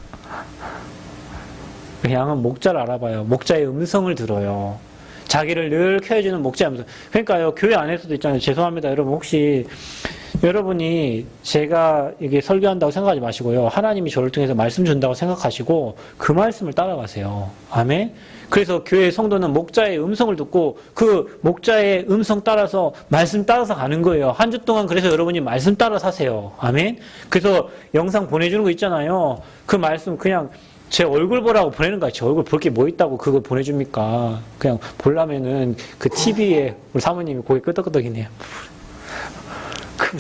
양은 목자를 알아봐요. 목자의 음성을 들어요. 자기를 늘 켜주는 목자의 음성. 그러니까요, 교회 안에서도 있잖아요. 죄송합니다, 여러분. 혹시 여러분이 제가 이게 설교한다고 생각하지 마시고요. 하나님이 저를 통해서 말씀 준다고 생각하시고 그 말씀을 따라가세요. 아멘. 그래서 교회 성도는 목자의 음성을 듣고 그 목자의 음성 따라서 말씀 따라서 가는 거예요. 한 주 동안 그래서 여러분이 말씀 따라 사세요. 아멘. 그래서 영상 보내주는 거 있잖아요. 그 말씀 그냥 제 얼굴 보라고 보내는 거야. 제 얼굴 볼 게 뭐 있다고 그걸 보내줍니까? 그냥 보려면은 그 TV에 우리 사모님이 고개 끄덕끄덕이네요.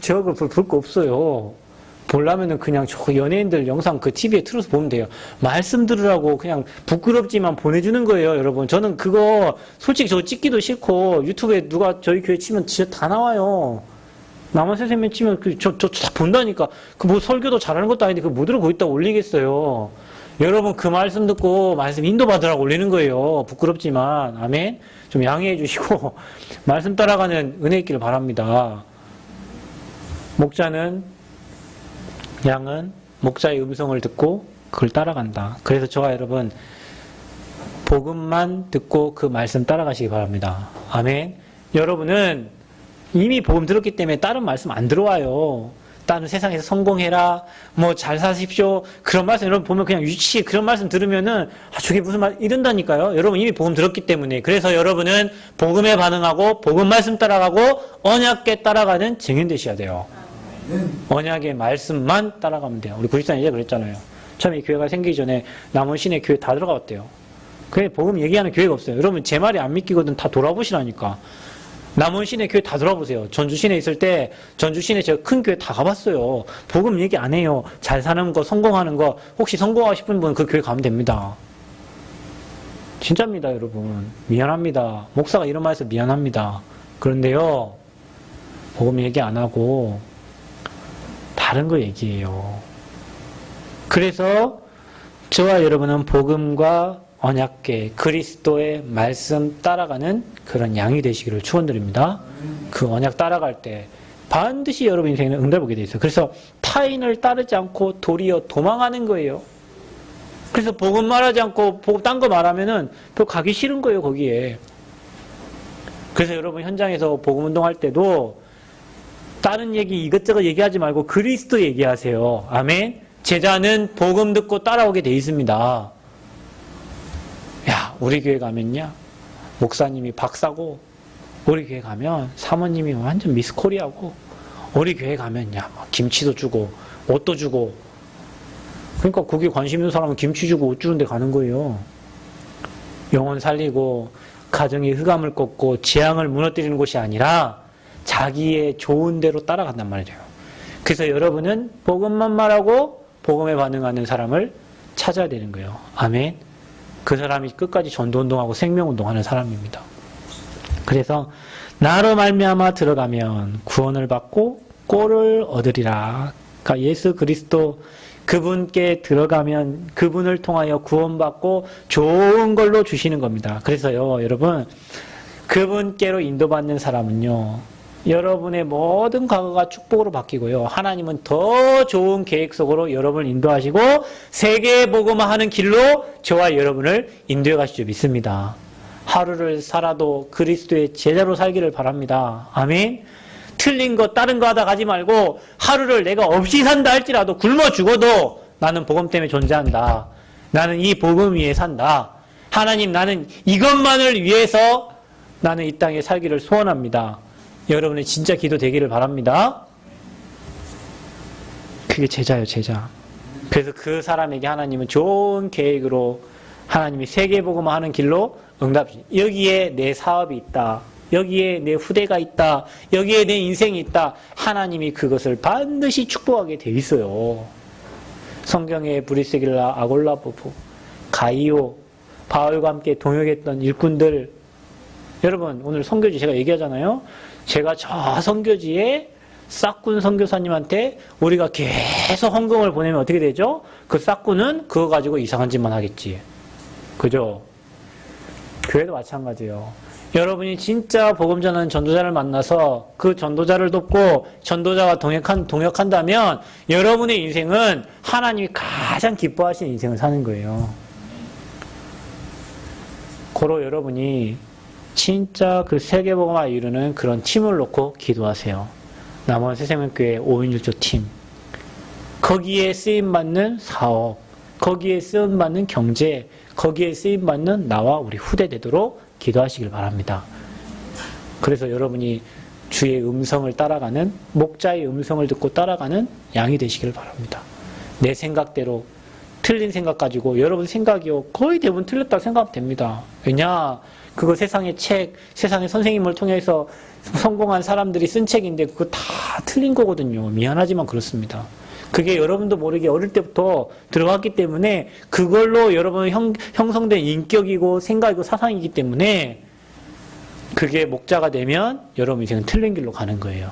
제 얼굴 볼 거 없어요. 보려면은 그냥 저 연예인들 영상 그 TV에 틀어서 보면 돼요. 말씀 들으라고 그냥 부끄럽지만 보내주는 거예요, 여러분. 저는 그거 솔직히 저 찍기도 싫고 유튜브에 누가 저희 교회 치면 진짜 다 나와요. 남한 선생님 치면 저 다 본다니까. 그 뭐 설교도 잘하는 것도 아닌데 그 뭐 들어 거기다 올리겠어요. 여러분 그 말씀 듣고 말씀 인도받으라고 올리는 거예요. 부끄럽지만. 아멘. 좀 양해해 주시고 말씀 따라가는 은혜 있기를 바랍니다. 양은 목자의 음성을 듣고 그걸 따라간다. 그래서 저와 여러분 복음만 듣고 그 말씀 따라가시기 바랍니다. 아멘. 여러분은 이미 복음 들었기 때문에 다른 말씀 안 들어와요. 다른 세상에서 성공해라, 뭐 잘 사십시오, 그런 말씀 여러분 보면 그냥 유치 그런 말씀 들으면은 저게 무슨 말 이런다니까요. 여러분 이미 복음 들었기 때문에. 그래서 여러분은 복음에 반응하고 복음 말씀 따라가고 언약께 따라가는 증인 되셔야 돼요. 언약의 말씀만 따라가면 돼요. 우리 구십사님 이제 그랬잖아요. 처음에 교회가 생기기 전에 남원 시내 교회 다 들어가 봤대요. 그게 복음 얘기하는 교회가 없어요. 여러분 제 말이 안 믿기거든 다 돌아보시라니까. 남원 시내 교회 다 들어보세요. 전주 시내 있을 때 전주 시내 제가 큰 교회 다 가봤어요. 복음 얘기 안 해요. 잘 사는 거, 성공하는 거. 혹시 성공하고 싶은 분 그 교회 가면 됩니다. 진짜입니다, 여러분. 미안합니다. 목사가 이런 말해서 미안합니다. 그런데요, 복음 얘기 안 하고 다른 거 얘기해요. 그래서 저와 여러분은 복음과 언약궤, 그리스도의 말씀 따라가는 그런 양이 되시기를 축원드립니다. 그 언약 따라갈 때 반드시 여러분 인생에는 응답을 보게 돼 있어요. 그래서 타인을 따르지 않고 도리어 도망하는 거예요. 그래서 복음 말하지 않고 딴 거 말하면은 또 가기 싫은 거예요, 거기에. 그래서 여러분 현장에서 복음 운동할 때도 다른 얘기 이것저것 얘기하지 말고 그리스도 얘기하세요. 아멘. 제자는 복음 듣고 따라오게 돼 있습니다. 야, 우리 교회 가면요, 목사님이 박사고, 우리 교회 가면 사모님이 완전 미스 코리아고, 우리 교회 가면 야, 김치도 주고 옷도 주고. 그러니까 거기에 관심 있는 사람은 김치 주고 옷 주는 데 가는 거예요. 영혼 살리고 가정의 흑암을 꺾고 재앙을 무너뜨리는 곳이 아니라 자기의 좋은 대로 따라간단 말이에요. 그래서 여러분은 복음만 말하고 복음에 반응하는 사람을 찾아야 되는 거예요. 아멘. 그 사람이 끝까지 전도운동하고 생명운동하는 사람입니다. 그래서 나로 말미암아 들어가면 구원을 받고 꼴을 얻으리라. 그러니까 예수 그리스도 그분께 들어가면 그분을 통하여 구원받고 좋은 걸로 주시는 겁니다. 그래서요, 여러분, 그분께로 인도받는 사람은요, 여러분의 모든 과거가 축복으로 바뀌고요, 하나님은 더 좋은 계획 속으로 여러분을 인도하시고 세계 복음화하는 길로 저와 여러분을 인도해 가실 줄 믿습니다. 하루를 살아도 그리스도의 제자로 살기를 바랍니다. 아멘. 틀린 거 다른 거 하다 가지 말고 하루를 내가 없이 산다 할지라도 굶어 죽어도 나는 복음 때문에 존재한다. 나는 이 복음 위에 산다. 하나님, 나는 이것만을 위해서 나는 이 땅에 살기를 소원합니다. 여러분의 진짜 기도 되기를 바랍니다. 그게 제자예요, 제자. 그래서 그 사람에게 하나님은 좋은 계획으로 하나님이 세계복음화하는 길로 응답이, 여기에 내 사업이 있다, 여기에 내 후대가 있다, 여기에 내 인생이 있다, 하나님이 그것을 반드시 축복하게 돼 있어요. 성경에 브리스길라, 아골라 부부, 가이오, 바울과 함께 동역했던 일꾼들, 여러분 오늘 선교지 제가 얘기하잖아요. 제가 저 선교지에 싹군 선교사님한테 우리가 계속 헌금을 보내면 어떻게 되죠? 그 싹군은 그거 가지고 이상한 짓만 하겠지. 그죠? 교회도 마찬가지예요. 여러분이 진짜 복음 전하는 전도자를 만나서 그 전도자를 돕고 전도자와 동역한다면 여러분의 인생은 하나님이 가장 기뻐하시는 인생을 사는 거예요. 고로 여러분이 진짜 그 세계복음화 이루는 그런 팀을 놓고 기도하세요. 남원 새생명교회 5인일조 팀. 거기에 쓰임받는 사업, 거기에 쓰임받는 경제, 거기에 쓰임받는 나와 우리 후대 되도록 기도하시길 바랍니다. 그래서 여러분이 주의 음성을 따라가는, 목자의 음성을 듣고 따라가는 양이 되시길 바랍니다. 내 생각대로 틀린 생각 가지고 여러분 생각이요 거의 대부분 틀렸다고 생각하면 됩니다. 왜냐? 그거 세상의 책, 세상의 선생님을 통해서 성공한 사람들이 쓴 책인데 그거 다 틀린 거거든요. 미안하지만 그렇습니다. 그게 여러분도 모르게 어릴 때부터 들어갔기 때문에 그걸로 여러분 형성된 인격이고 생각이고 사상이기 때문에 그게 목자가 되면 여러분 인생은 틀린 길로 가는 거예요.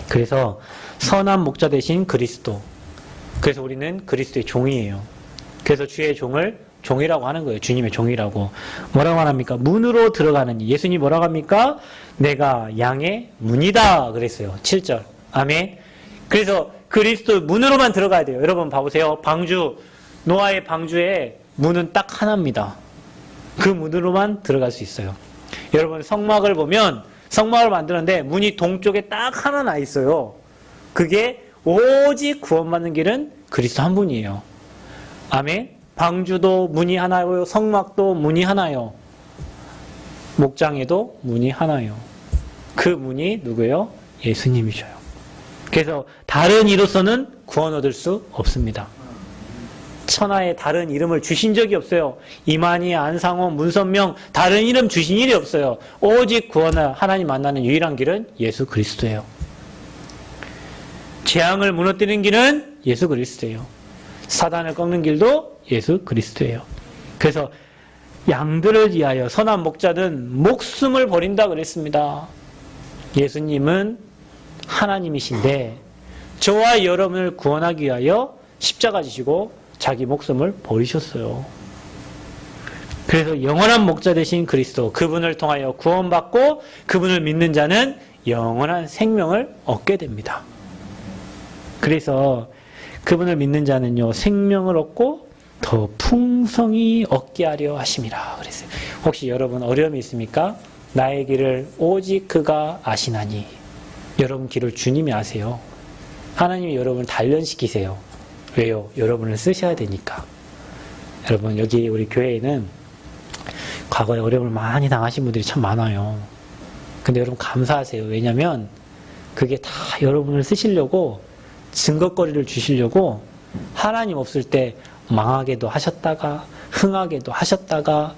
그래서 선한 목자 대신 그리스도. 그래서 우리는 그리스도의 종이에요. 그래서 주의 종을 종이라고 하는 거예요. 주님의 종이라고. 뭐라고 합니까? 문으로 들어가는 이. 예수님이 뭐라고 합니까? 내가 양의 문이다 그랬어요. 7절. 아멘. 그래서 그리스도 문으로만 들어가야 돼요. 여러분 봐보세요. 방주, 노아의 방주에 문은 딱 하나입니다. 그 문으로만 들어갈 수 있어요. 여러분 성막을 보면 성막을 만드는데 문이 동쪽에 딱 하나 나 있어요. 그게 오직 구원받는 길은 그리스도 한 분이에요. 아멘. 방주도 문이 하나요. 성막도 문이 하나요. 목장에도 문이 하나요. 그 문이 누구예요? 예수님이셔요. 그래서 다른 이로서는 구원 얻을 수 없습니다. 천하에 다른 이름을 주신 적이 없어요. 이만희, 안상호, 문선명 다른 이름 주신 일이 없어요. 오직 구원을 하나님 만나는 유일한 길은 예수 그리스도예요. 재앙을 무너뜨리는 길은 예수 그리스도예요. 사단을 꺾는 길도 예수 그리스도예요. 그래서 양들을 위하여 선한 목자는 목숨을 버린다 그랬습니다. 예수님은 하나님이신데 저와 여러분을 구원하기 위하여 십자가 지시고 자기 목숨을 버리셨어요. 그래서 영원한 목자 되신 그리스도, 그분을 통하여 구원받고 그분을 믿는 자는 영원한 생명을 얻게 됩니다. 그래서 그분을 믿는 자는요 생명을 얻고 더 풍성히 얻게 하려 하심이라 그랬어요. 혹시 여러분 어려움이 있습니까? 나의 길을 오직 그가 아시나니. 여러분 길을 주님이 아세요. 하나님이 여러분을 단련시키세요. 왜요? 여러분을 쓰셔야 되니까. 여러분 여기 우리 교회에는 과거에 어려움을 많이 당하신 분들이 참 많아요. 근데 여러분 감사하세요. 왜냐면 그게 다 여러분을 쓰시려고 증거거리를 주시려고 하나님 없을 때 망하게도 하셨다가 흥하게도 하셨다가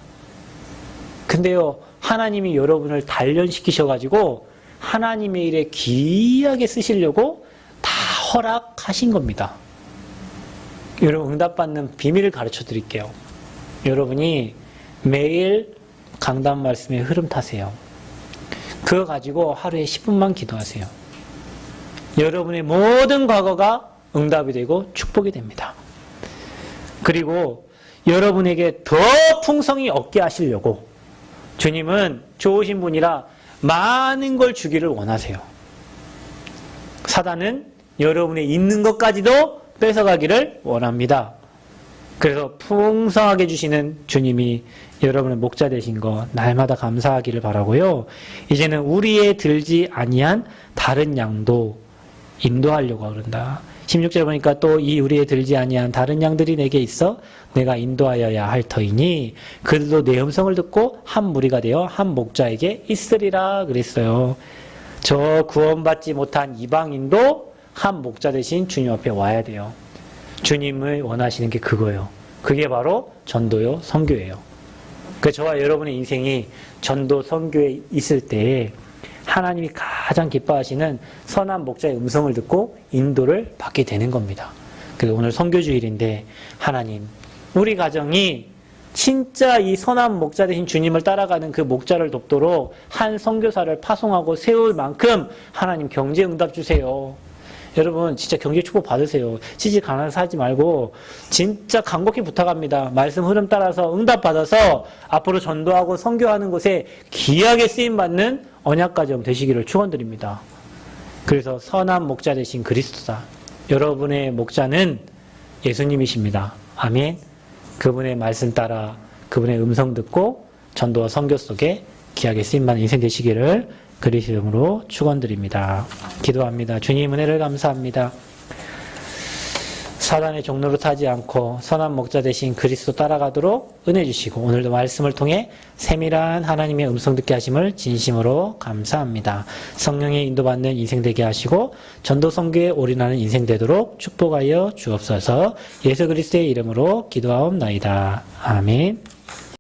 근데요 하나님이 여러분을 단련시키셔가지고 하나님의 일에 귀하게 쓰시려고 다 허락하신 겁니다. 여러분 응답받는 비밀을 가르쳐 드릴게요. 여러분이 매일 강단 말씀의 흐름 타세요. 그거 가지고 하루에 10분만 기도하세요. 여러분의 모든 과거가 응답이 되고 축복이 됩니다. 그리고 여러분에게 더 풍성히 얻게 하시려고 주님은 좋으신 분이라 많은 걸 주기를 원하세요. 사단은 여러분의 있는 것까지도 뺏어가기를 원합니다. 그래서 풍성하게 주시는 주님이 여러분의 목자 되신 거 날마다 감사하기를 바라고요. 이제는 우리의 들지 아니한 다른 양도 인도하려고 그런다. 16절 보니까 또 이 우리의 들지 아니한 다른 양들이 내게 있어 내가 인도하여야 할 터이니 그들도 내 음성을 듣고 한 무리가 되어 한 목자에게 있으리라 그랬어요. 저 구원받지 못한 이방인도 한 목자 되신 주님 앞에 와야 돼요. 주님을 원하시는 게 그거예요. 그게 바로 전도요, 선교예요. 저와 여러분의 인생이 전도, 선교에 있을 때 하나님이 가장 기뻐하시는 선한 목자의 음성을 듣고 인도를 받게 되는 겁니다. 그래서 오늘 선교주일인데 하나님, 우리 가정이 진짜 이 선한 목자 되신 주님을 따라가는 그 목자를 돕도록 한 선교사를 파송하고 세울 만큼 하나님 경제 응답 주세요. 여러분 진짜 경제 축복 받으세요. 시집 가난해서 하지 말고 진짜 간곡히 부탁합니다. 말씀 흐름 따라서 응답 받아서 앞으로 전도하고 선교하는 곳에 귀하게 쓰임받는 언약가정 되시기를 축원드립니다. 그래서 선한 목자 되신 그리스도다. 여러분의 목자는 예수님이십니다. 아멘. 그분의 말씀 따라 그분의 음성 듣고 전도와 선교 속에 귀하게 쓰임받는 인생 되시기를 그리스도 이름으로 축원드립니다. 기도합니다. 주님 은혜를 감사합니다. 사단의 종로로 타지 않고 선한 목자 되신 그리스도 따라가도록 은혜 주시고 오늘도 말씀을 통해 세밀한 하나님의 음성 듣게 하심을 진심으로 감사합니다. 성령의 인도받는 인생 되게 하시고 전도 선교에 올인하는 인생 되도록 축복하여 주옵소서. 예수 그리스도의 이름으로 기도하옵나이다. 아멘.